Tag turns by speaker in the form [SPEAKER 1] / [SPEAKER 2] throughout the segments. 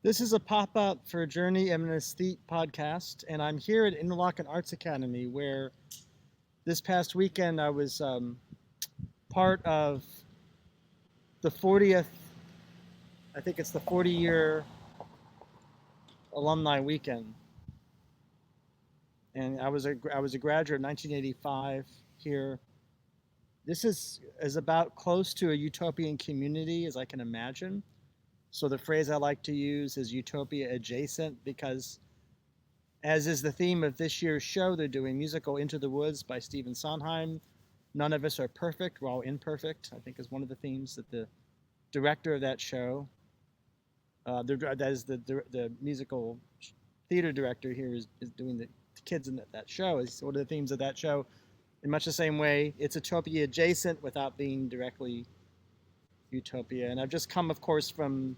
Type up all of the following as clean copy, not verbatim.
[SPEAKER 1] This is a pop-up for Journey of an Aesthete podcast, and I'm here at Interlochen Arts Academy, where this past weekend I was part of the 40th, I think it's the 40-year alumni weekend, and I was a graduate in 1985 here. This is about close to a utopian community as I can imagine. So the phrase I like to use is utopia adjacent because, as is the theme of this year's show, they're doing musical Into the Woods by Stephen Sondheim. None of us are perfect, we're all imperfect, I think is one of the themes that the director of that show, that is the musical theater director here is doing the kids in that show, is one of the themes of that show. In much the same way, it's utopia adjacent without being directly utopia. And I've just come, of course, from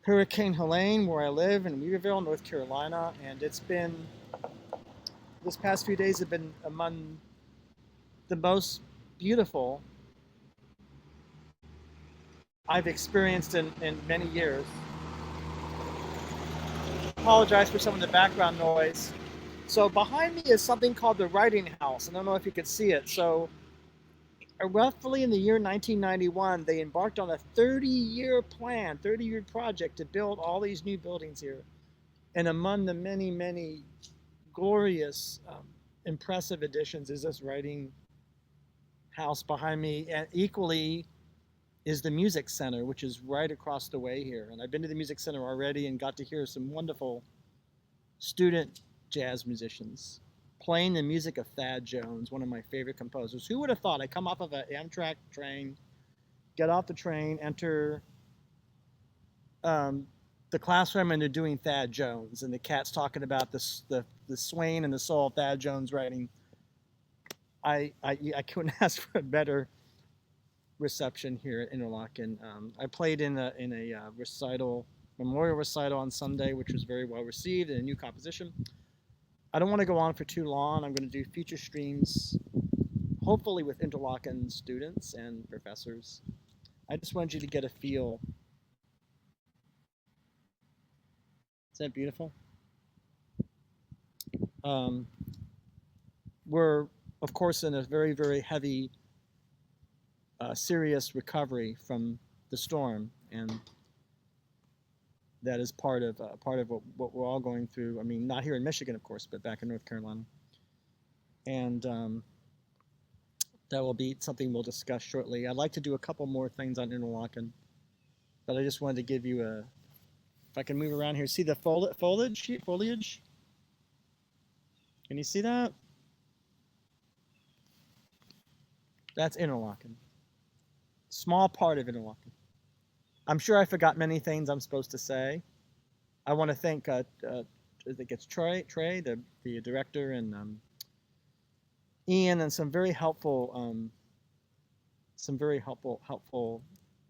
[SPEAKER 1] Hurricane Helene, where I live in Weaverville, North Carolina, and this past few days have been among the most beautiful I've experienced in many years. Apologize for some of the background noise. So behind me is something called the Writing House. I don't know if you could see it. So roughly in the year 1991, they embarked on a 30-year plan, 30-year project to build all these new buildings here. And among the many, many glorious, impressive additions is this Writing House behind me. And equally is the Music Center, which is right across the way here. And I've been to the Music Center already and got to hear some wonderful student jazz musicians playing the music of Thad Jones, one of my favorite composers. Who would have thought? I come off of an Amtrak train, get off the train, enter the classroom, and they're doing Thad Jones, and the cat's talking about the swing and the soul of Thad Jones writing. I couldn't ask for a better reception here at Interlochen. I played in a recital, memorial recital on Sunday, which was very well received, and a new composition. I don't want to go on for too long. I'm going to do future streams, hopefully with Interlochen students and professors. I just wanted you to get a feel. Is that beautiful? We're, of course, in a very, very heavy, serious recovery from the storm, and that is part of what we're all going through. I mean, not here in Michigan, of course, but back in North Carolina. And that will be something we'll discuss shortly. I'd like to do a couple more things on Interlochen, but I just wanted to give you a, if I can move around here, see the foliage? Can you see that? That's Interlochen. Small part of Interlochen. I'm sure I forgot many things I'm supposed to say. I want to thank, I think it's Trey, the director, and Ian, and some very helpful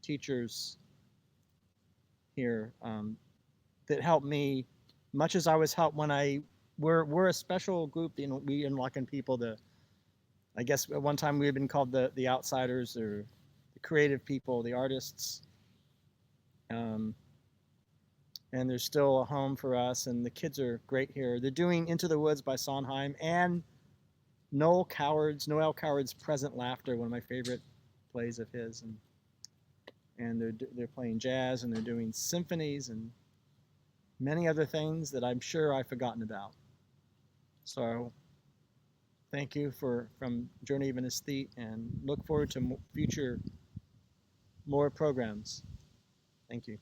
[SPEAKER 1] teachers here that helped me, much as I was helped when we're a special group. You know, we Interlochen people. I guess at one time we had been called the outsiders, or the creative people, the artists. And there's still a home for us, and the kids are great here. They're doing Into the Woods by Sondheim and Noel Coward's Present Laughter, one of my favorite plays of his, and they're playing jazz, and they're doing symphonies and many other things that I'm sure I've forgotten about. So thank you from Journey of an Aesthete, and look forward to future more programs. Thank you.